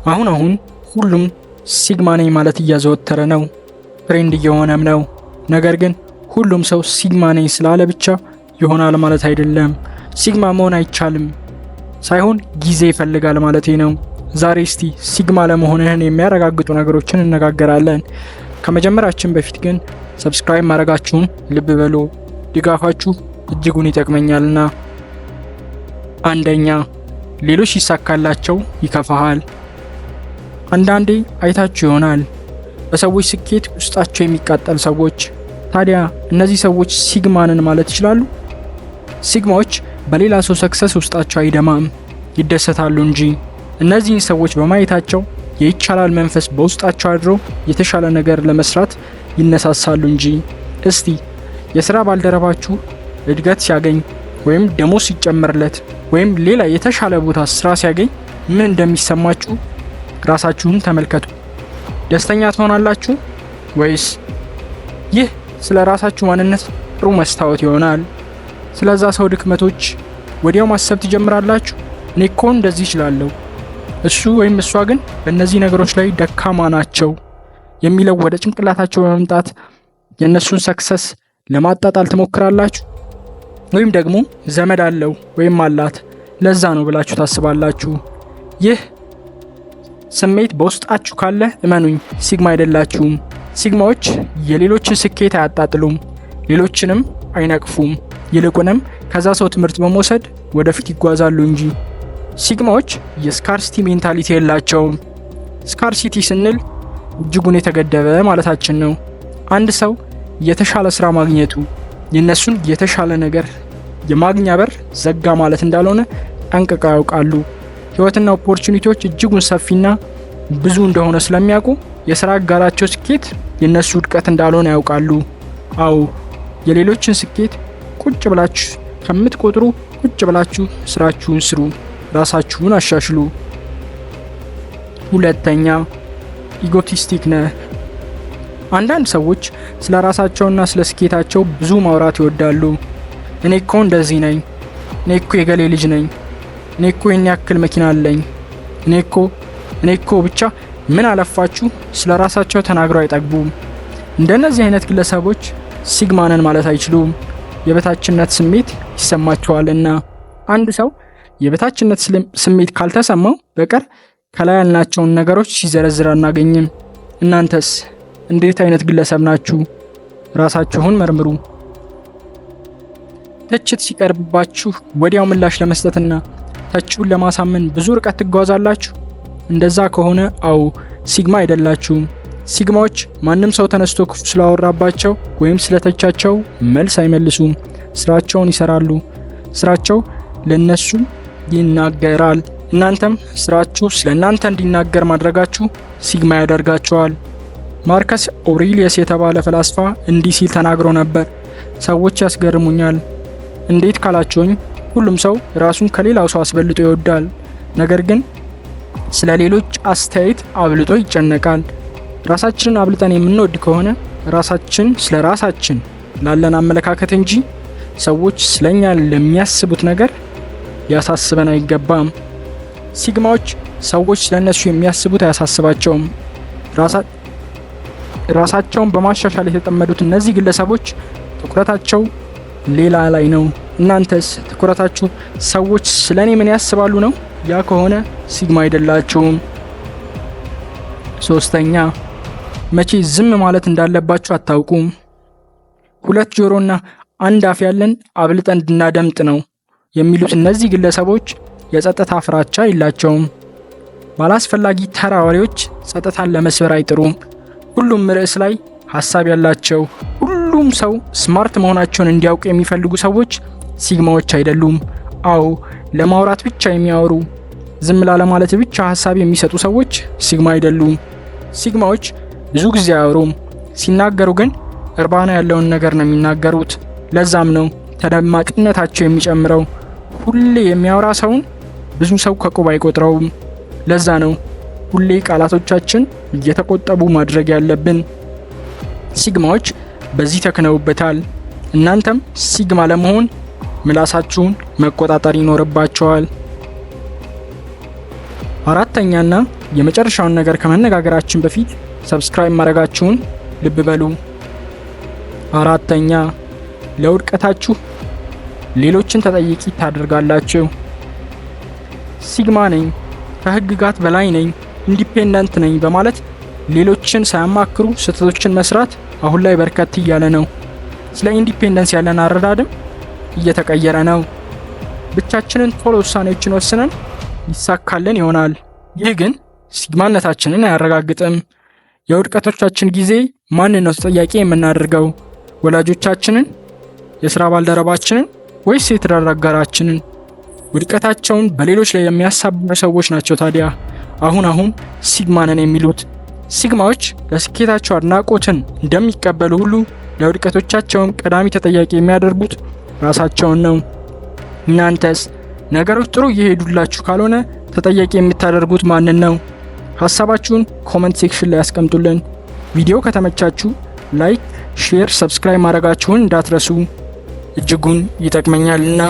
አሁን ሁሉም ሲግማ ነኝ ማለት እያዘወተረ ነው፣ ትሬንድ እየሆነም ነው። ነገር ግን ሁሉም ሰው ሲግማ ነኝ ስላለ ብቻ ይሆናል ማለት አይደለም። ሲግማ መሆን አይቻልም ሳይሆን ጊዜ ይፈልጋል ማለቴ ነው። ዛሬ እስቲ ሲግማ ለመሆንህን የሚያረጋግጡ ነገሮችን እነጋገራለን። ከመጀመራችን በፊት ግን ሰብስክራይብ ማድረጋችሁን ልብ በሉ፣ ድጋፋችሁ እጅጉን ይጠቅመኛልና። አንደኛ፣ ሌሎች ሲሳካላቸው ይከፋሃል። አንዳንዴ አይታችሁ ይሆናል በሰዎች ስኬት ውስጣቸው የሚቃጠል ሰዎች። ታዲያ እነዚህ ሰዎች ሲግማንን ማለት ይችላሉ? ሲግማዎች በሌላ ሰው ሰክሰስ ውስጣቸው አይደማም፣ ይደሰታሉ እንጂ። እነዚህን ሰዎች በማየታቸው የይቻላል መንፈስ በውስጣቸው አድሮ የተሻለ ነገር ለመስራት ይነሳሳሉ እንጂ። እስቲ የሥራ ባልደረባችሁ እድገት ሲያገኝ ወይም ደሞዝ ሲጨመርለት ወይም ሌላ የተሻለ ቦታ ስራ ሲያገኝ ምን እንደሚሰማችሁ ራሳችሁን ተመልከቱ። ደስተኛ ትሆናላችሁ ወይስ? ይህ ስለ ራሳችሁ ማንነት ጥሩ መስታወት ይሆናል። ስለዛ ሰው ድክመቶች ወዲያው ማሰብ ትጀምራላችሁ። እኔ እኮ እንደዚህ እችላለሁ፣ እሱ ወይም እሷ ግን በእነዚህ ነገሮች ላይ ደካማ ናቸው የሚለው ወደ ጭንቅላታቸው በመምጣት የእነሱን ሰክሰስ ለማጣጣል ትሞክራላችሁ። ወይም ደግሞ ዘመድ አለው ወይም አላት ለዛ ነው ብላችሁ ታስባላችሁ። ይህ ስሜት በውስጣችሁ ካለ እመኑኝ ሲግማ አይደላችሁም። ሲግማዎች የሌሎችን ስኬት አያጣጥሉም፣ ሌሎችንም አይነቅፉም። ይልቁንም ከዛ ሰው ትምህርት በመውሰድ ወደፊት ይጓዛሉ እንጂ። ሲግማዎች የስካርሲቲ ሜንታሊቲ የላቸውም። ስካርሲቲ ስንል እጅጉን የተገደበ ማለታችን ነው። አንድ ሰው የተሻለ ስራ ማግኘቱ የነሱን የተሻለ ነገር የማግኛ በር ዘጋ ማለት እንዳልሆነ ጠንቅቀው ያውቃሉ። ህይወትና ኦፖርቹኒቲዎች እጅጉን ሰፊና ብዙ እንደሆነ ስለሚያውቁ የስራ አጋራቸው ስኬት የነሱ ውድቀት እንዳልሆነ ያውቃሉ። አዎ፣ የሌሎችን ስኬት ቁጭ ብላችሁ ከምትቆጥሩ ቁጭ ብላችሁ ስራችሁን ስሩ፣ ራሳችሁን አሻሽሉ። ሁለተኛ፣ ኢጎቲስቲክ ነህ። አንዳንድ ሰዎች ስለ ራሳቸውና ስለ ስኬታቸው ብዙ ማውራት ይወዳሉ። እኔ እኮ እንደዚህ ነኝ፣ እኔ እኮ የገሌ ልጅ ነኝ፣ እኔ እኮ ይህን ያክል መኪና አለኝ፣ እኔ እኮ ብቻ ምን አለፋችሁ ስለ ራሳቸው ተናግረው አይጠግቡም። እንደነዚህ አይነት ግለሰቦች ሲግማንን ማለት አይችሉም። የበታችነት ስሜት ይሰማቸዋልና። አንድ ሰው የበታችነት ስሜት ካልተሰማው በቀር ከላይ ያልናቸውን ነገሮች ሲዘረዝር አናገኝም። እናንተስ እንዴት አይነት ግለሰብ ናችሁ? ራሳችሁን መርምሩ። ትችት ሲቀርብባችሁ ወዲያው ምላሽ ለመስጠትና ተቺውን ለማሳመን ብዙ ርቀት ትጓዛላችሁ? እንደዛ ከሆነ አዎ ሲግማ አይደላችሁም። ሲግማዎች ማንም ሰው ተነስቶ ክፉ ስላወራባቸው ወይም ስለተቻቸው መልስ አይመልሱም። ስራቸውን ይሰራሉ። ስራቸው ለነሱ ይናገራል። እናንተም ስራችሁ ስለናንተ እንዲናገር ማድረጋችሁ ሲግማ ያደርጋቸዋል። ማርከስ ኦሬሊየስ የተባለ ፈላስፋ እንዲህ ሲል ተናግሮ ነበር። ሰዎች ያስገርሙኛል። እንዴት ካላችሁኝ ሁሉም ሰው ራሱን ከሌላው ሰው አስበልጦ ይወዳል፣ ነገር ግን ስለ ሌሎች አስተያየት አብልጦ ይጨነቃል። ራሳችንን አብልጠን የምንወድ ከሆነ ራሳችን ስለ ራሳችን ላለን አመለካከት እንጂ ሰዎች ስለኛ ለሚያስቡት ነገር ሊያሳስበን አይገባም። ሲግማዎች ሰዎች ስለነሱ የሚያስቡት አያሳስባቸውም። ራሳቸውን በማሻሻል የተጠመዱት እነዚህ ግለሰቦች ትኩረታቸው ሌላ ላይ ነው። እናንተስ ትኩረታችሁ ሰዎች ስለኔ ምን ያስባሉ ነው? ያ ከሆነ ሲግማ አይደላችሁም። ሶስተኛ፣ መቼ ዝም ማለት እንዳለባችሁ አታውቁም። ሁለት ጆሮና አንድ አፍ ያለን አብልጠን እንድናደምጥ ነው የሚሉት እነዚህ ግለሰቦች የጸጥታ ፍራቻ የላቸውም። ባላስፈላጊ ተራ ወሬዎች ጸጥታን ለመስበር አይጥሩም። ሁሉም ርዕስ ላይ ሀሳብ ያላቸው፣ ሁሉም ሰው ስማርት መሆናቸውን እንዲያውቁ የሚፈልጉ ሰዎች ሲግማዎች አይደሉም። አዎ፣ ለማውራት ብቻ የሚያወሩ፣ ዝም ላለማለት ብቻ ሀሳብ የሚሰጡ ሰዎች ሲግማ አይደሉም። ሲግማዎች ብዙ ጊዜ አያወሩም፣ ሲናገሩ ግን እርባና ያለውን ነገር ነው የሚናገሩት። ለዛም ነው ተደማጭነታቸው የሚጨምረው። ሁሌ የሚያወራ ሰውን ብዙ ሰው ከቁብ አይቆጥረውም። ለዛ ነው ሁሌ ቃላቶቻችን እየተቆጠቡ ማድረግ ያለብን። ሲግማዎች በዚህ ተክነውበታል። እናንተም ሲግማ ለመሆን ምላሳችሁን መቆጣጠር ይኖርባቸዋል። አራተኛና የመጨረሻውን ነገር ከመነጋገራችን በፊት ሰብስክራይብ ማድረጋችሁን ልብ በሉ። አራተኛ፣ ለውድቀታችሁ ሌሎችን ተጠያቂ ታደርጋላችሁ። ሲግማ ነኝ፣ ከህግጋት በላይ ነኝ፣ ኢንዲፔንደንት ነኝ በማለት ሌሎችን ሳያማክሩ ስህተቶችን መስራት አሁን ላይ በርከት እያለ ነው። ስለ ኢንዲፔንደንስ ያለን አረዳድም እየተቀየረ ነው። ብቻችንን ቶሎ ውሳኔዎችን ወስነን ይሳካልን ይሆናል። ይህ ግን ሲግማነታችንን አያረጋግጥም። የውድቀቶቻችን ጊዜ ማንን ነው ተጠያቂ የምናደርገው? ወላጆቻችንን፣ የስራ ባልደረባችንን ወይስ የትዳር አጋራችንን? ውድቀታቸውን በሌሎች ላይ የሚያሳብቡ ሰዎች ናቸው ታዲያ አሁን ሲግማ ነን የሚሉት። ሲግማዎች ለስኬታቸው አድናቆትን እንደሚቀበሉ ሁሉ ለውድቀቶቻቸውም ቀዳሚ ተጠያቂ የሚያደርጉት ራሳቸውን ነው። እናንተስ ነገሮች ጥሩ እየሄዱላችሁ ካልሆነ ተጠያቂ የምታደርጉት ማንን ነው? ሀሳባችሁን ኮመንት ሴክሽን ላይ ያስቀምጡልን። ቪዲዮ ከተመቻችሁ ላይክ፣ ሼር፣ ሰብስክራይብ ማድረጋችሁን እንዳትረሱ፣ እጅጉን ይጠቅመኛልና።